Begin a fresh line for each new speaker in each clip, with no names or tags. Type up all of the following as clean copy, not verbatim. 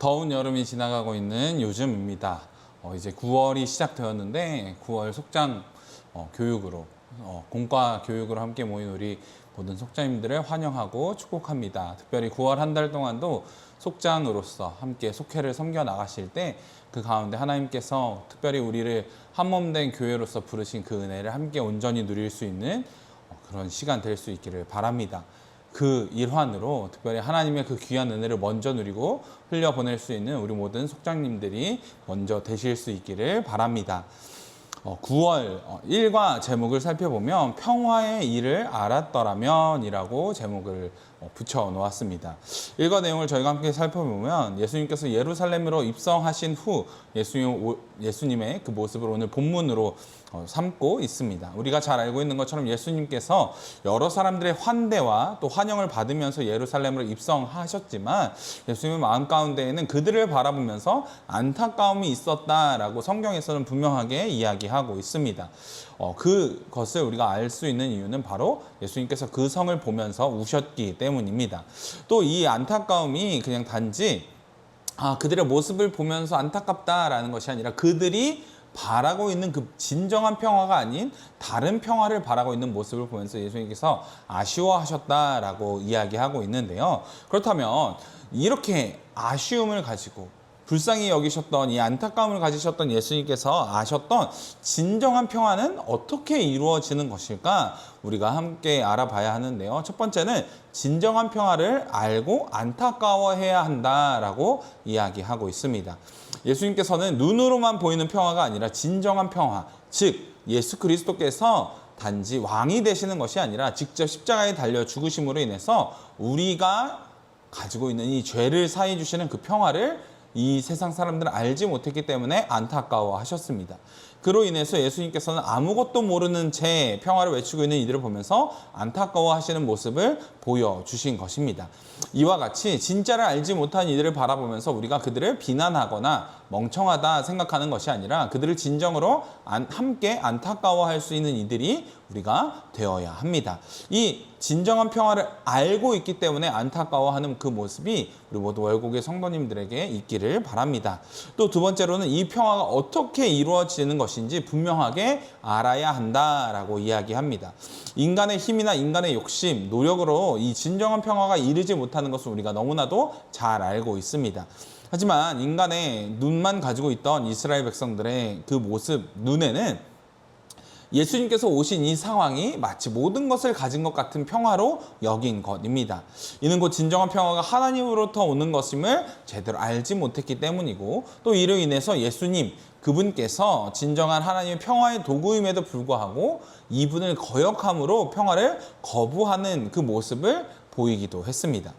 더운 여름이 지나가고 있는 요즘입니다. 이제 9월이 시작되었는데 9월 속장 교육으로 공과 교육으로 함께 모인 우리 모든 속장님들을 환영하고 축복합니다. 특별히 9월 한 달 동안도 속장으로서 함께 속회를 섬겨 나가실 때 그 가운데 하나님께서 특별히 우리를 한몸된 교회로서 부르신 그 은혜를 함께 온전히 누릴 수 있는 그런 시간 될 수 있기를 바랍니다. 그 일환으로 특별히 하나님의 그 귀한 은혜를 먼저 누리고 흘려보낼 수 있는 우리 모든 속장님들이 먼저 되실 수 있기를 바랍니다. 9월 1과 제목을 살펴보면 평화의 일을 알았더라면 이라고 제목을 붙여 놓았습니다. 1과 내용을 저희가 함께 살펴보면 예수님께서 예루살렘으로 입성하신 후 예수님의 그 모습을 오늘 본문으로 삼고 있습니다. 우리가 잘 알고 있는 것처럼 예수님께서 여러 사람들의 환대와 또 환영을 받으면서 예루살렘으로 입성하셨지만 예수님의 마음 가운데에는 그들을 바라보면서 안타까움이 있었다라고 성경에서는 분명하게 이야기하고 있습니다. 그것을 우리가 알 수 있는 이유는 바로 예수님께서 그 성을 보면서 우셨기 때문입니다. 또 이 안타까움이 그냥 단지 그들의 모습을 보면서 안타깝다라는 것이 아니라 그들이 바라고 있는 그 진정한 평화가 아닌 다른 평화를 바라고 있는 모습을 보면서 예수님께서 아쉬워하셨다라고 이야기하고 있는데요. 그렇다면 이렇게 아쉬움을 가지고 불쌍히 여기셨던 이 안타까움을 가지셨던 예수님께서 아셨던 진정한 평화는 어떻게 이루어지는 것일까? 우리가 함께 알아봐야 하는데요. 첫 번째는 진정한 평화를 알고 안타까워해야 한다라고 이야기하고 있습니다. 예수님께서는 눈으로만 보이는 평화가 아니라 진정한 평화, 즉 예수 그리스도께서 단지 왕이 되시는 것이 아니라 직접 십자가에 달려 죽으심으로 인해서 우리가 가지고 있는 이 죄를 사해 주시는 그 평화를 이 세상 사람들은 알지 못했기 때문에 안타까워하셨습니다. 그로 인해서 예수님께서는 아무것도 모르는 채 평화를 외치고 있는 이들을 보면서 안타까워하시는 모습을 보여주신 것입니다. 이와 같이 진짜를 알지 못한 이들을 바라보면서 우리가 그들을 비난하거나 멍청하다 생각하는 것이 아니라 그들을 진정으로 함께 안타까워할 수 있는 이들이 우리가 되어야 합니다. 이 진정한 평화를 알고 있기 때문에 안타까워하는 그 모습이 우리 모두 월곡의 성도님들에게 있기를 바랍니다. 또 두 번째로는 이 평화가 어떻게 이루어지는 것인지 분명하게 알아야 한다라고 이야기합니다. 인간의 힘이나 인간의 욕심, 노력으로 이 진정한 평화가 이르지 못하는 것을 우리가 너무나도 잘 알고 있습니다. 하지만 인간의 눈만 가지고 있던 이스라엘 백성들의 그 모습, 눈에는 예수님께서 오신 이 상황이 마치 모든 것을 가진 것 같은 평화로 여긴 것입니다. 이는 곧 진정한 평화가 하나님으로부터 오는 것임을 제대로 알지 못했기 때문이고 또 이로 인해서 예수님 그분께서 진정한 하나님의 평화의 도구임에도 불구하고 이분을 거역함으로 평화를 거부하는 그 모습을 보이기도 했습니다.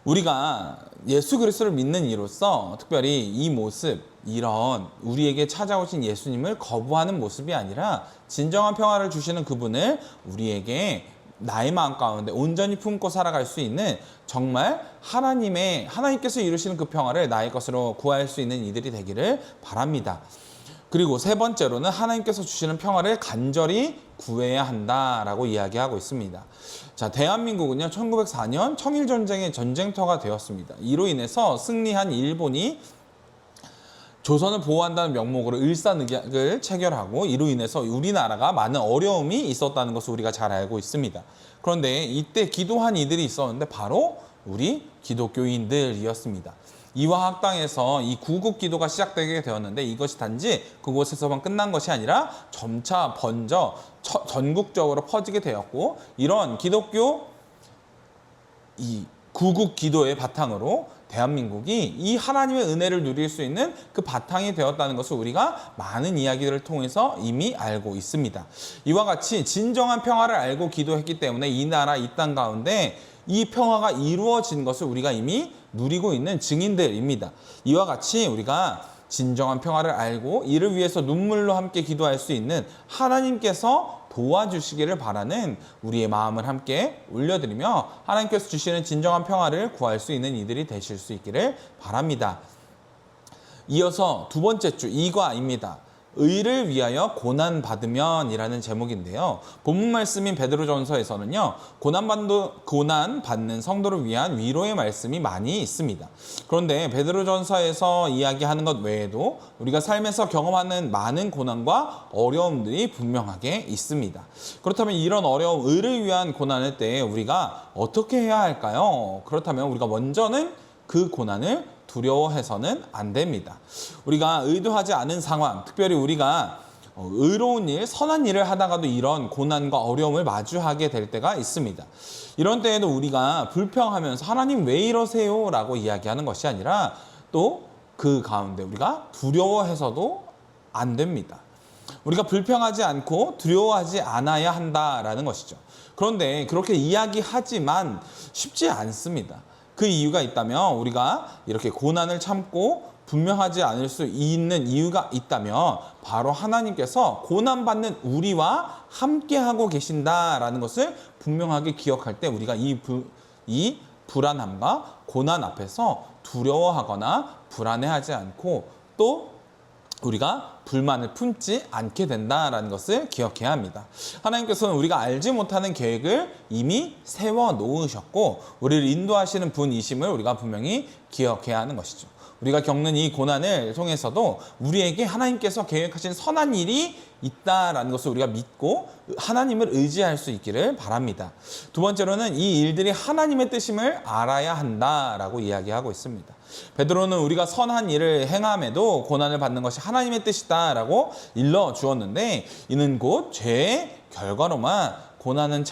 우리가 예수 그리스도를 믿는 이로써 특별히 이 모습, 이런 우리에게 찾아오신 예수님을 거부하는 모습이 아니라 진정한 평화를 주시는 그분을 우리에게 나의 마음 가운데 온전히 품고 살아갈 수 있는 정말 하나님께서 이루시는 그 평화를 나의 것으로 구할 수 있는 이들이 되기를 바랍니다. 그리고 세 번째로는 하나님께서 주시는 평화를 간절히 구해야 한다라고 이야기하고 있습니다. 자, 대한민국은요, 1904년 청일전쟁의 전쟁터가 되었습니다. 이로 인해서 승리한 일본이 조선을 보호한다는 명목으로 일산의약을 체결하고 이로 인해서 우리나라가 많은 어려움이 있었다는 것을 우리가 잘 알고 있습니다. 그런데 이때 기도한 이들이 있었는데 바로 우리 기독교인들이었습니다. 이화학당에서 이 구국 기도가 시작되게 되었는데 이것이 단지 그곳에서만 끝난 것이 아니라 점차 번져 전국적으로 퍼지게 되었고 이런 기독교 이 구국 기도의 바탕으로 대한민국이 이 하나님의 은혜를 누릴 수 있는 그 바탕이 되었다는 것을 우리가 많은 이야기들을 통해서 이미 알고 있습니다. 이와 같이 진정한 평화를 알고 기도했기 때문에 이 나라, 이 땅 가운데 이 평화가 이루어진 것을 우리가 이미 누리고 있는 증인들입니다. 이와 같이 우리가 진정한 평화를 알고 이를 위해서 눈물로 함께 기도할 수 있는 하나님께서 도와주시기를 바라는 우리의 마음을 함께 올려드리며 하나님께서 주시는 진정한 평화를 구할 수 있는 이들이 되실 수 있기를 바랍니다. 이어서 두 번째 주 2과입니다. 의를 위하여 고난받으면이라는 제목인데요. 본문 말씀인 베드로전서에서는요, 고난받는 성도를 위한 위로의 말씀이 많이 있습니다. 그런데 베드로전서에서 이야기하는 것 외에도 우리가 삶에서 경험하는 많은 고난과 어려움들이 분명하게 있습니다. 그렇다면 이런 어려움, 의를 위한 고난일 때 우리가 어떻게 해야 할까요? 그렇다면 우리가 먼저는 그 고난을 두려워해서는 안 됩니다. 우리가 의도하지 않은 상황, 특별히 우리가 의로운 일, 선한 일을 하다가도 이런 고난과 어려움을 마주하게 될 때가 있습니다. 이런 때에도 우리가 불평하면서 하나님 왜 이러세요? 라고 이야기하는 것이 아니라 또 그 가운데 우리가 두려워해서도 안 됩니다. 우리가 불평하지 않고 두려워하지 않아야 한다라는 것이죠. 그런데 그렇게 이야기하지만 쉽지 않습니다. 그 이유가 있다면 우리가 이렇게 고난을 참고 분명하지 않을 수 있는 이유가 있다면 바로 하나님께서 고난받는 우리와 함께하고 계신다라는 것을 분명하게 기억할 때 우리가 이 불안함과 고난 앞에서 두려워하거나 불안해하지 않고 또 우리가 불만을 품지 않게 된다라는 것을 기억해야 합니다. 하나님께서는 우리가 알지 못하는 계획을 이미 세워 놓으셨고 우리를 인도하시는 분이심을 우리가 분명히 기억해야 하는 것이죠. 우리가 겪는 이 고난을 통해서도 우리에게 하나님께서 계획하신 선한 일이 있다라는 것을 우리가 믿고 하나님을 의지할 수 있기를 바랍니다. 두 번째로는 이 일들이 하나님의 뜻임을 알아야 한다라고 이야기하고 있습니다. 베드로는 우리가 선한 일을 행함에도 고난을 받는 것이 하나님의 뜻이다라고 일러 주었는데 이는 곧 죄의 결과로만 고난이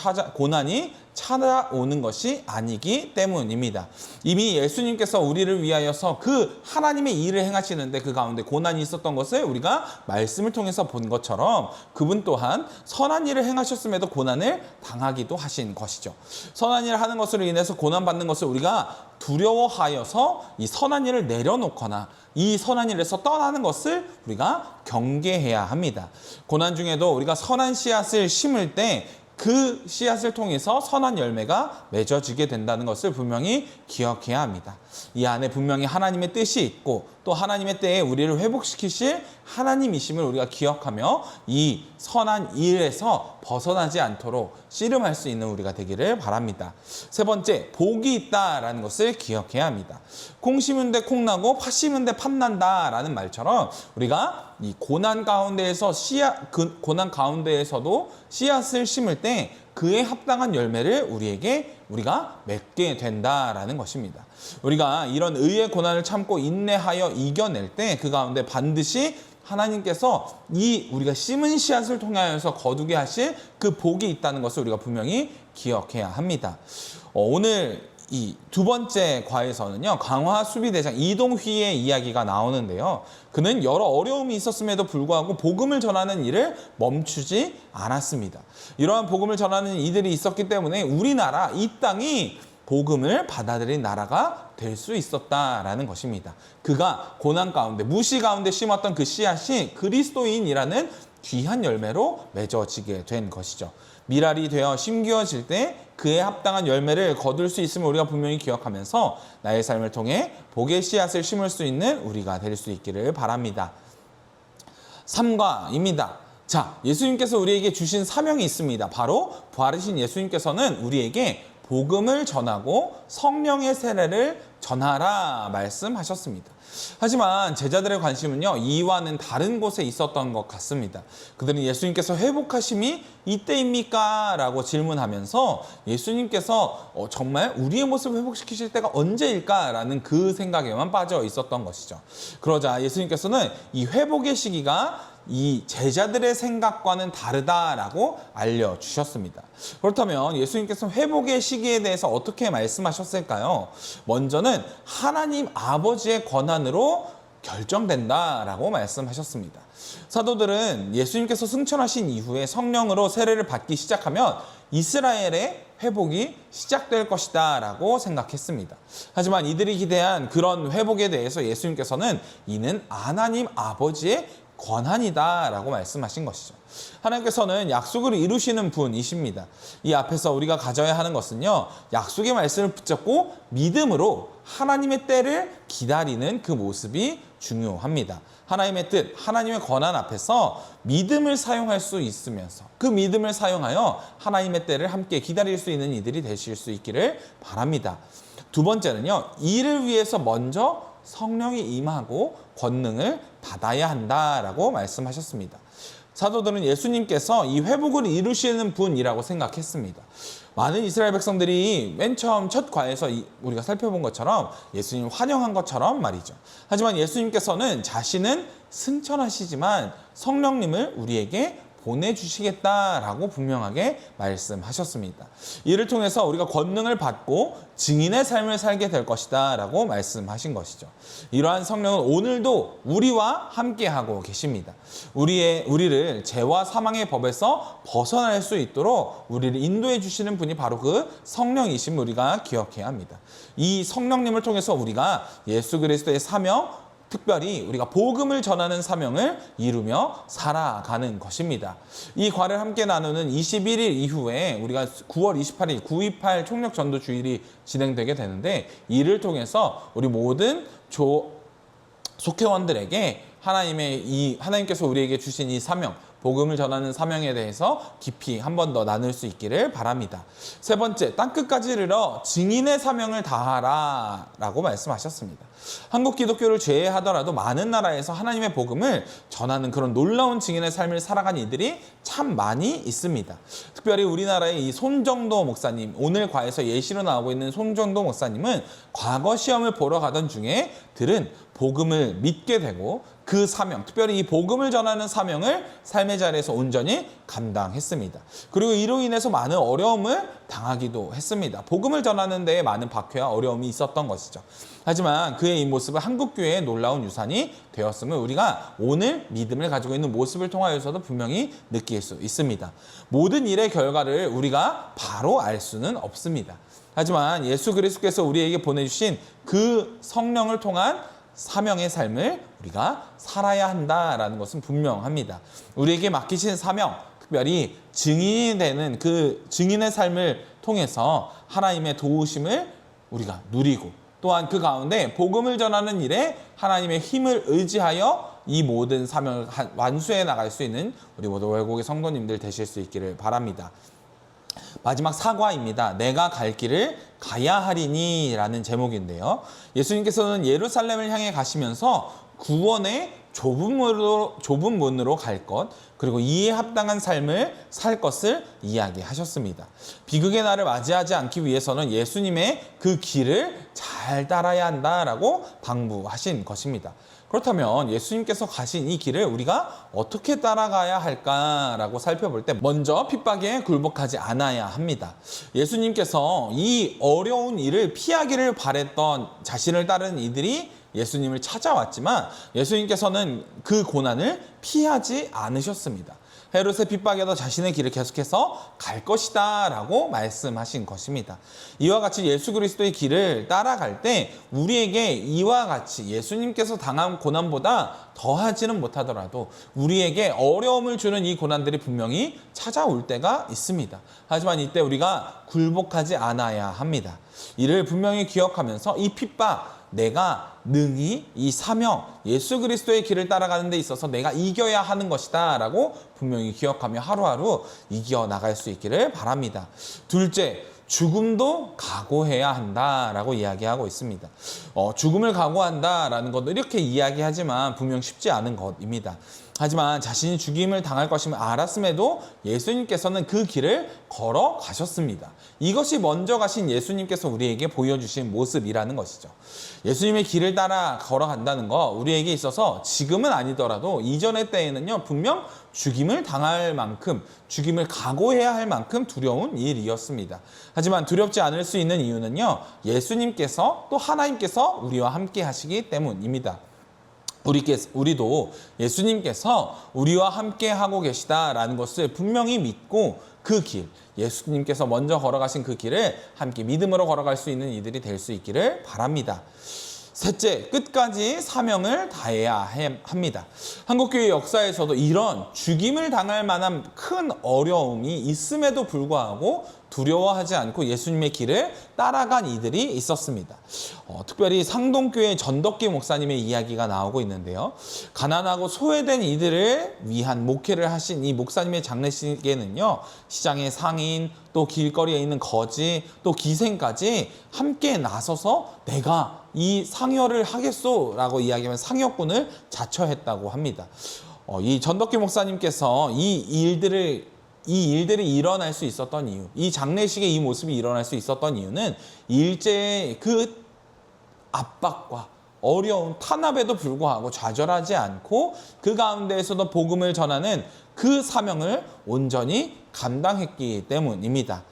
찾아오는 것이 아니기 때문입니다. 이미 예수님께서 우리를 위하여서 그 하나님의 일을 행하시는데 그 가운데 고난이 있었던 것을 우리가 말씀을 통해서 본 것처럼 그분 또한 선한 일을 행하셨음에도 고난을 당하기도 하신 것이죠. 선한 일을 하는 것으로 인해서 고난받는 것을 우리가 두려워하여서 이 선한 일을 내려놓거나 이 선한 일에서 떠나는 것을 우리가 경계해야 합니다. 고난 중에도 우리가 선한 씨앗을 심을 때 그 씨앗을 통해서 선한 열매가 맺어지게 된다는 것을 분명히 기억해야 합니다. 이 안에 분명히 하나님의 뜻이 있고 또 하나님의 때에 우리를 회복시키실 하나님이심을 우리가 기억하며 이 선한 일에서 벗어나지 않도록 씨름할 수 있는 우리가 되기를 바랍니다. 세 번째, 복이 있다라는 것을 기억해야 합니다. 콩 심은 데 콩 나고 팥 심은 데 팥 난다라는 말처럼 우리가 이 고난 가운데에서 고난 가운데에서도 씨앗을 심을 때 그에 합당한 열매를 우리가 맺게 된다라는 것입니다. 우리가 이런 의의 고난을 참고 인내하여 이겨낼 때 그 가운데 반드시 하나님께서 우리가 심은 씨앗을 통하여서 거두게 하실 그 복이 있다는 것을 우리가 분명히 기억해야 합니다. 오늘 이 두 번째 과에서는요, 강화 수비대장 이동휘의 이야기가 나오는데요. 그는 여러 어려움이 있었음에도 불구하고 복음을 전하는 일을 멈추지 않았습니다. 이러한 복음을 전하는 이들이 있었기 때문에 우리나라 이 땅이 복음을 받아들인 나라가 될 수 있었다라는 것입니다. 그가 고난 가운데 무시 가운데 심었던 그 씨앗이 그리스도인이라는 귀한 열매로 맺어지게 된 것이죠. 밀알이 되어 심기어질 때 그에 합당한 열매를 거둘 수 있음을 우리가 분명히 기억하면서 나의 삶을 통해 복의 씨앗을 심을 수 있는 우리가 될 수 있기를 바랍니다. 3과입니다. 자, 예수님께서 우리에게 주신 사명이 있습니다. 바로 부활하신 예수님께서는 우리에게 복음을 전하고 성령의 세례를 전하라 말씀하셨습니다. 하지만 제자들의 관심은요, 이와는 다른 곳에 있었던 것 같습니다. 그들은 예수님께서 회복하심이 이때입니까? 라고 질문하면서 예수님께서 정말 우리의 모습을 회복시키실 때가 언제일까? 라는 그 생각에만 빠져 있었던 것이죠. 그러자 예수님께서는 이 회복의 시기가 이 제자들의 생각과는 다르다라고 알려주셨습니다. 그렇다면 예수님께서 회복의 시기에 대해서 어떻게 말씀하셨을까요? 먼저는 하나님 아버지의 권한으로 결정된다라고 말씀하셨습니다. 사도들은 예수님께서 승천하신 이후에 성령으로 세례를 받기 시작하면 이스라엘의 회복이 시작될 것이다 라고 생각했습니다. 하지만 이들이 기대한 그런 회복에 대해서 예수님께서는 이는 하나님 아버지의 권한이다 라고 말씀하신 것이죠. 하나님께서는 약속을 이루시는 분이십니다. 이 앞에서 우리가 가져야 하는 것은요, 약속의 말씀을 붙잡고 믿음으로 하나님의 때를 기다리는 그 모습이 중요합니다. 하나님의 뜻, 하나님의 권한 앞에서 믿음을 사용할 수 있으면서 그 믿음을 사용하여 하나님의 때를 함께 기다릴 수 있는 이들이 되실 수 있기를 바랍니다. 두 번째는요, 이를 위해서 먼저 성령이 임하고 권능을 받아야 한다라고 말씀하셨습니다. 사도들은 예수님께서 이 회복을 이루시는 분이라고 생각했습니다. 많은 이스라엘 백성들이 맨 처음 첫 과에서 우리가 살펴본 것처럼 예수님을 환영한 것처럼 말이죠. 하지만 예수님께서는 자신은 승천하시지만 성령님을 우리에게 보내주시겠다라고 분명하게 말씀하셨습니다. 이를 통해서 우리가 권능을 받고 증인의 삶을 살게 될 것이다 라고 말씀하신 것이죠. 이러한 성령은 오늘도 우리와 함께하고 계십니다. 우리를 죄와 사망의 법에서 벗어날 수 있도록 우리를 인도해 주시는 분이 바로 그 성령이심을 우리가 기억해야 합니다. 이 성령님을 통해서 우리가 예수 그리스도의 사명, 특별히 우리가 복음을 전하는 사명을 이루며 살아가는 것입니다. 이 과를 함께 나누는 21일 이후에 우리가 9월 28일 9.28 총력 전도 주일이 진행되게 되는데, 이를 통해서 우리 모든 속회원들에게 하나님께서 우리에게 주신 이 사명, 복음을 전하는 사명에 대해서 깊이 한 번 더 나눌 수 있기를 바랍니다. 세 번째, 땅끝까지 이르러 증인의 사명을 다하라 라고 말씀하셨습니다. 한국 기독교를 제외하더라도 많은 나라에서 하나님의 복음을 전하는 그런 놀라운 증인의 삶을 살아간 이들이 참 많이 있습니다. 특별히 우리나라의 이 손정도 목사님, 오늘 과에서 예시로 나오고 있는 손정도 목사님은 과거 시험을 보러 가던 중에 들은 복음을 믿게 되고 그 사명, 특별히 이 복음을 전하는 사명을 삶의 자리에서 온전히 감당했습니다. 그리고 이로 인해서 많은 어려움을 당하기도 했습니다. 복음을 전하는 데에 많은 박해와 어려움이 있었던 것이죠. 하지만 그의 이 모습은 한국교회의 놀라운 유산이 되었음을 우리가 오늘 믿음을 가지고 있는 모습을 통하여서도 분명히 느낄 수 있습니다. 모든 일의 결과를 우리가 바로 알 수는 없습니다. 하지만 예수 그리스도께서 우리에게 보내주신 그 성령을 통한 사명의 삶을 우리가 살아야 한다라는 것은 분명합니다. 우리에게 맡기신 사명, 특별히 증인이 되는 그 증인의 삶을 통해서 하나님의 도우심을 우리가 누리고, 또한 그 가운데 복음을 전하는 일에 하나님의 힘을 의지하여 이 모든 사명을 완수해 나갈 수 있는 우리 모두 외국의 성도님들 되실 수 있기를 바랍니다. 마지막 사과입니다. 내가 갈 길을 가야 하리니 라는 제목인데요. 예수님께서는 예루살렘을 향해 가시면서 구원의 좁은 문으로 갈 것, 그리고 이에 합당한 삶을 살 것을 이야기하셨습니다. 비극의 날을 맞이하지 않기 위해서는 예수님의 그 길을 잘 따라야 한다라고 당부하신 것입니다. 그렇다면 예수님께서 가신 이 길을 우리가 어떻게 따라가야 할까라고 살펴볼 때 먼저 핍박에 굴복하지 않아야 합니다. 예수님께서 이 어려운 일을 피하기를 바랬던 자신을 따르는 이들이 예수님을 찾아왔지만 예수님께서는 그 고난을 피하지 않으셨습니다. 헤롯의 핍박에도 자신의 길을 계속해서 갈 것이다 라고 말씀하신 것입니다. 이와 같이 예수 그리스도의 길을 따라갈 때 우리에게 이와 같이 예수님께서 당한 고난보다 더하지는 못하더라도 우리에게 어려움을 주는 이 고난들이 분명히 찾아올 때가 있습니다. 하지만 이때 우리가 굴복하지 않아야 합니다. 이를 분명히 기억하면서 이 핍박, 내가 능히 이 사명, 예수 그리스도의 길을 따라가는 데 있어서 내가 이겨야 하는 것이다 라고 분명히 기억하며 하루하루 이겨나갈 수 있기를 바랍니다. 둘째, 죽음도 각오해야 한다라고 이야기하고 있습니다. 죽음을 각오한다라는 것도 이렇게 이야기하지만 분명 쉽지 않은 것입니다. 하지만 자신이 죽임을 당할 것임을 알았음에도 예수님께서는 그 길을 걸어가셨습니다. 이것이 먼저 가신 예수님께서 우리에게 보여주신 모습이라는 것이죠. 예수님의 길을 따라 걸어간다는 거 우리에게 있어서 지금은 아니더라도 이전의 때에는요 분명 죽임을 당할 만큼, 죽임을 각오해야 할 만큼 두려운 일이었습니다. 하지만 두렵지 않을 수 있는 이유는요 예수님께서 또 하나님께서 우리와 함께 하시기 때문입니다. 우리도 예수님께서 우리와 함께 하고 계시다라는 것을 분명히 믿고 그 길, 예수님께서 먼저 걸어가신 그 길을 함께 믿음으로 걸어갈 수 있는 이들이 될 수 있기를 바랍니다. 셋째, 끝까지 사명을 다해야 합니다. 한국교회 역사에서도 이런 죽임을 당할 만한 큰 어려움이 있음에도 불구하고 두려워하지 않고 예수님의 길을 따라간 이들이 있었습니다. 특별히 상동교회 전덕기 목사님의 이야기가 나오고 있는데요. 가난하고 소외된 이들을 위한 목회를 하신 이 목사님의 장례식에는요, 시장의 상인, 또 길거리에 있는 거지, 또 기생까지 함께 나서서 내가 이 상여를 하겠소라고 이야기하면 상여꾼을 자처했다고 합니다. 이 전덕기 목사님께서 이 일들이 일어날 수 있었던 이유, 이 장례식에 이 모습이 일어날 수 있었던 이유는 일제의 그 압박과 어려운 탄압에도 불구하고 좌절하지 않고 그 가운데에서도 복음을 전하는 그 사명을 온전히 감당했기 때문입니다.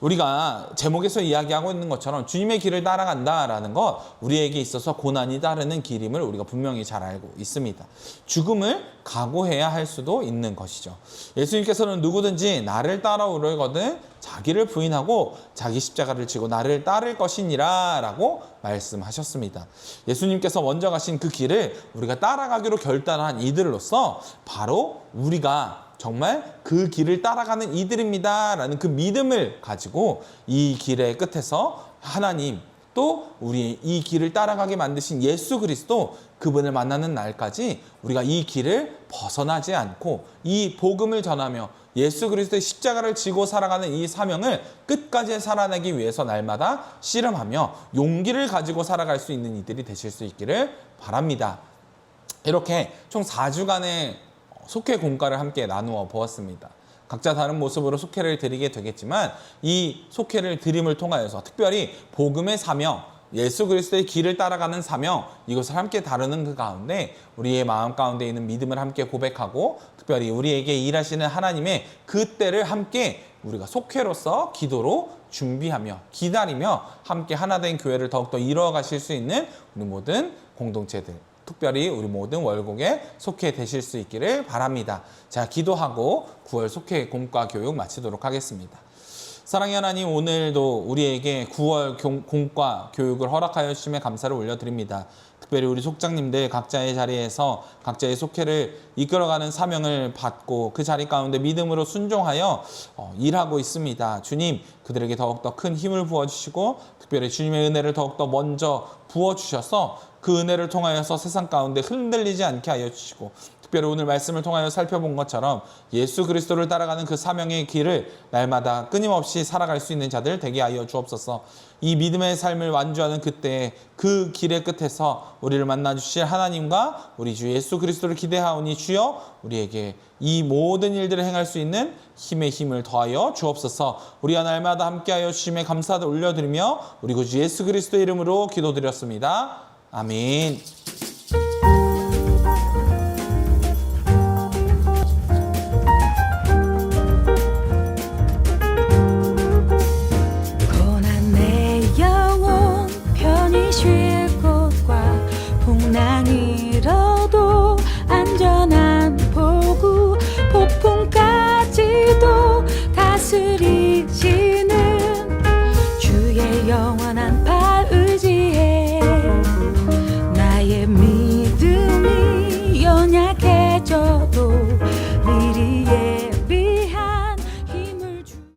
우리가 제목에서 이야기하고 있는 것처럼 주님의 길을 따라간다라는 것, 우리에게 있어서 고난이 따르는 길임을 우리가 분명히 잘 알고 있습니다. 죽음을 각오해야 할 수도 있는 것이죠. 예수님께서는 누구든지 나를 따라오려거든 자기를 부인하고 자기 십자가를 지고 나를 따를 것이니라 라고 말씀하셨습니다. 예수님께서 먼저 가신 그 길을 우리가 따라가기로 결단한 이들로서 바로 우리가 정말 그 길을 따라가는 이들입니다 라는 그 믿음을 가지고 이 길의 끝에서 하나님, 또 우리 이 길을 따라가게 만드신 예수 그리스도, 그분을 만나는 날까지 우리가 이 길을 벗어나지 않고 이 복음을 전하며 예수 그리스도의 십자가를 지고 살아가는 이 사명을 끝까지 살아내기 위해서 날마다 씨름하며 용기를 가지고 살아갈 수 있는 이들이 되실 수 있기를 바랍니다. 이렇게 총 4주간의 속회 공과를 함께 나누어 보았습니다. 각자 다른 모습으로 속회를 드리게 되겠지만 이 속회를 드림을 통하여서 특별히 복음의 사명, 예수 그리스도의 길을 따라가는 사명, 이것을 함께 다루는 그 가운데 우리의 마음 가운데 있는 믿음을 함께 고백하고 특별히 우리에게 일하시는 하나님의 그 때를 함께 우리가 속회로서 기도로 준비하며 기다리며 함께 하나 된 교회를 더욱더 이루어 가실 수 있는 우리 모든 공동체들, 특별히 우리 모든 월곡에 속해 되실 수 있기를 바랍니다. 자, 기도하고 9월 속회 공과 교육 마치도록 하겠습니다. 사랑의 하나님, 오늘도 우리에게 9월 공과 교육을 허락하여 주심에 감사를 올려드립니다. 특별히 우리 속장님들 각자의 자리에서 각자의 속회를 이끌어가는 사명을 받고 그 자리 가운데 믿음으로 순종하여 일하고 있습니다. 주님, 그들에게 더욱더 큰 힘을 부어주시고 특별히 주님의 은혜를 더욱더 먼저 부어주셔서 그 은혜를 통하여서 세상 가운데 흔들리지 않게 하여 주시고 특별히 오늘 말씀을 통하여 살펴본 것처럼 예수 그리스도를 따라가는 그 사명의 길을 날마다 끊임없이 살아갈 수 있는 자들 되게 하여 주옵소서. 이 믿음의 삶을 완주하는 그때 그 길의 끝에서 우리를 만나 주실 하나님과 우리 주 예수 그리스도를 기대하오니 주여 우리에게 이 모든 일들을 행할 수 있는 힘의 힘을 더하여 주옵소서. 우리와 날마다 함께하여 주심에 감사를 올려드리며 우리 구주 예수 그리스도의 이름으로 기도드렸습니다. 아멘.
고난 내 영혼 편히 쉴 곳과 풍랑 잃어도 안전한 보구 폭풍까지도 다스리시